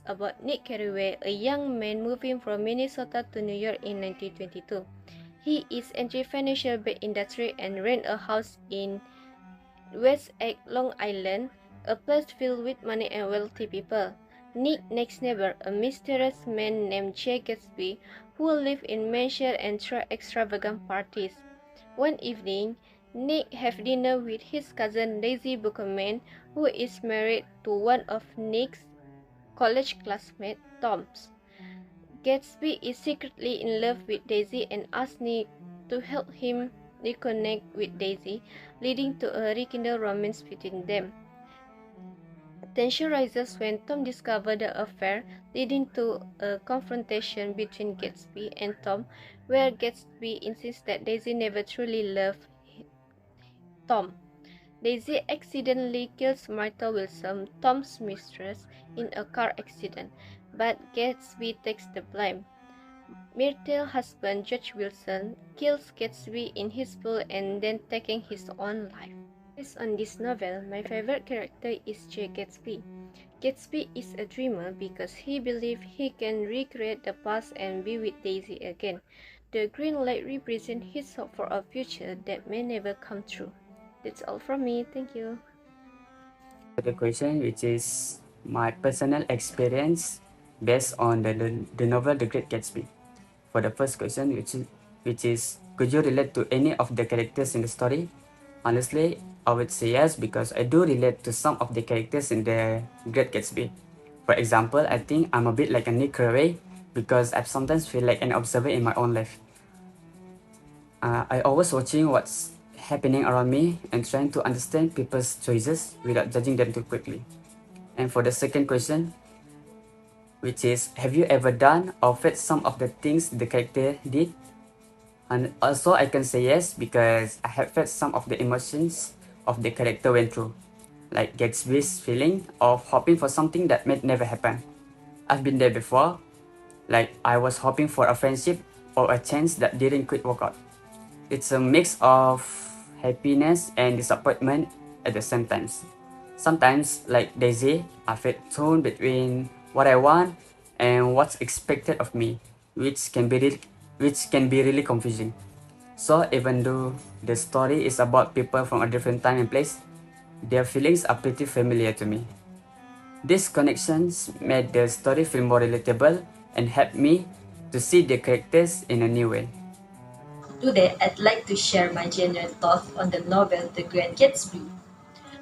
about Nick Carraway, a young man moving from Minnesota to New York in 1922. He is entering financial industry and rent a house in West Egg, Long Island, a place filled with money and wealthy people. Nick's next neighbor, a mysterious man named Jay Gatsby, who will live in mansion and throw extravagant parties. One evening, Nick has dinner with his cousin Daisy Buchanan, who is married to one of Nick's college classmate, Tom's. Gatsby is secretly in love with Daisy and asks Nick to help him reconnect with Daisy, leading to a rekindled romance between them. Tension rises when Tom discovers the affair, leading to a confrontation between Gatsby and Tom, where Gatsby insists that Daisy never truly loved Tom. Daisy accidentally kills Martha Wilson, Tom's mistress, in a car accident, but Gatsby takes the blame. Myrtle's husband, Judge Wilson, kills Gatsby in his pool and then taking his own life. Based on this novel, my favorite character is Jay Gatsby. Gatsby is a dreamer because he believes he can recreate the past and be with Daisy again. The green light represents his hope for a future that may never come true. That's all from me. Thank you. The question, which is my personal experience based on the novel The Great Gatsby. For the first question, which is could you relate to any of the characters in the story? Honestly, I would say yes, because I do relate to some of the characters in the Great Gatsby. For example, I think I'm a bit like a Nick Carraway because I sometimes feel like an observer in my own life. I always watching what's happening around me and trying to understand people's choices without judging them too quickly. And for the second question, which is have you ever done or felt some of the things the character did? And also I can say yes, because I have felt some of the emotions of the character went through, like Gatsby's feeling of hoping for something that may never happen. I've been there before, like I was hoping for a friendship or a chance that didn't quite work out. It's a mix of happiness and disappointment at the same time. Sometimes, like Daisy, I felt torn between what I want and what's expected of me, which can be really confusing. So even though the story is about people from a different time and place, their feelings are pretty familiar to me. These connections made the story feel more relatable and helped me to see the characters in a new way. Today, I'd like to share my genuine thoughts on the novel The Great Gatsby.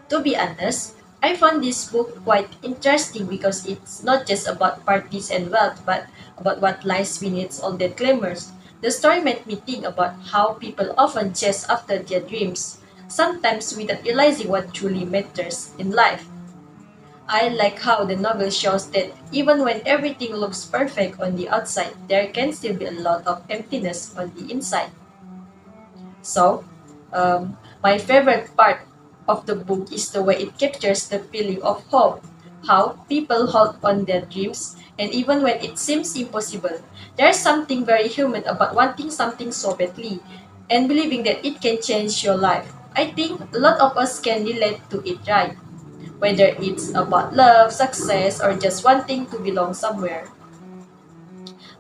To be honest, I found this book quite interesting because it's not just about parties and wealth, but about what lies beneath all that glamours. The story made me think about how people often chase after their dreams, sometimes without realizing what truly matters in life. I like how the novel shows that even when everything looks perfect on the outside, there can still be a lot of emptiness on the inside. So, my favorite part of the book is the way it captures the feeling of hope, how people hold on their dreams, and even when it seems impossible, there's something very human about wanting something so badly and believing that it can change your life. I think a lot of us can relate to it, right? Whether it's about love, success, or just wanting to belong somewhere.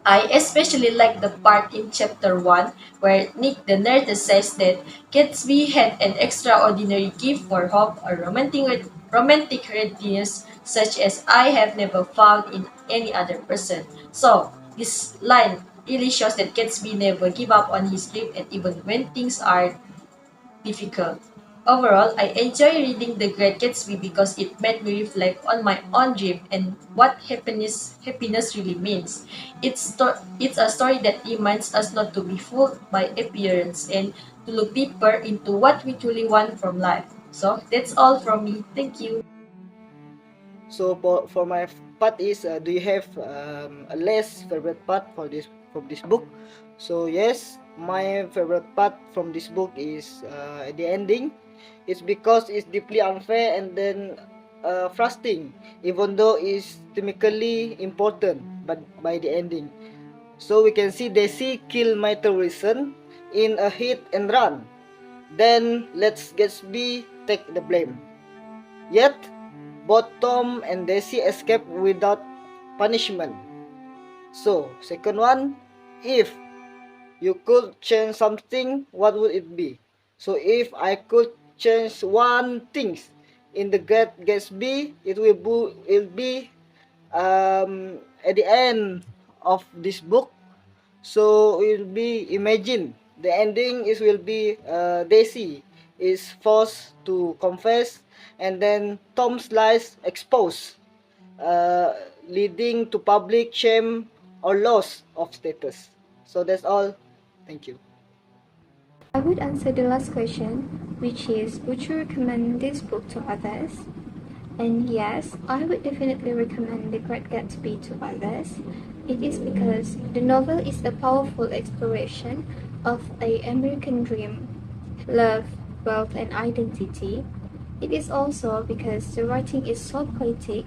I especially like the part in chapter 1 where Nick the nerd says that Gatsby had an extraordinary gift for hope or romantic readiness such as I have never found in any other person. So, this line really shows that Gatsby never give up on his dream and even when things are difficult. Overall, I enjoy reading The Great Gatsby because it made me reflect on my own dream and what happiness really means. It's a story that reminds us not to be fooled by appearance and to look deeper into what we truly want from life. So that's all from me. Thank you. So for my part is, do you have a less favorite part for this from this book? So yes, my favorite part from this book is the ending. It's because it's deeply unfair and then frustrating, even though it's thematically important. But by the ending, so we can see Daisy kill Michael Wilson in a hit and run. Then let's Gatsby take the blame. Yet both Tom and Daisy escape without punishment. So, second one, if you could change something, what would it be? So, if I could change one thing in the Great Gatsby, it will be at the end of this book. So it will be, imagine the ending is will be Daisy is forced to confess, and then Tom's lies exposed, uh, leading to public shame or loss of status. So that's all. Thank you. I would answer the last question, which is, would you recommend this book to others? And yes, I would definitely recommend The Great Gatsby to others. It is because the novel is a powerful exploration of the American dream, love, wealth, and identity. It is also because the writing is so poetic.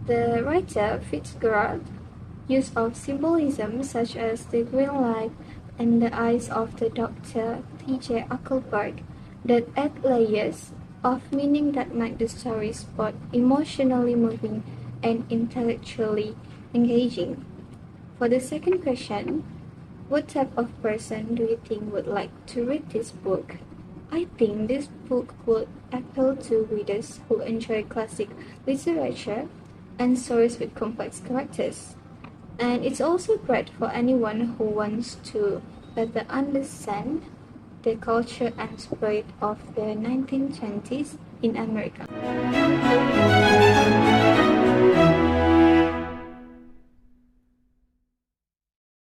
The writer, Fitzgerald, use of symbolism such as the green light and the eyes of the Dr. T.J. Uckelberg that add layers of meaning that make the stories both emotionally moving and intellectually engaging. For the second question, what type of person do you think would like to read this book? I think this book would appeal to readers who enjoy classic literature and stories with complex characters. And it's also great for anyone who wants to better understand the culture and spirit of the 1920s in America.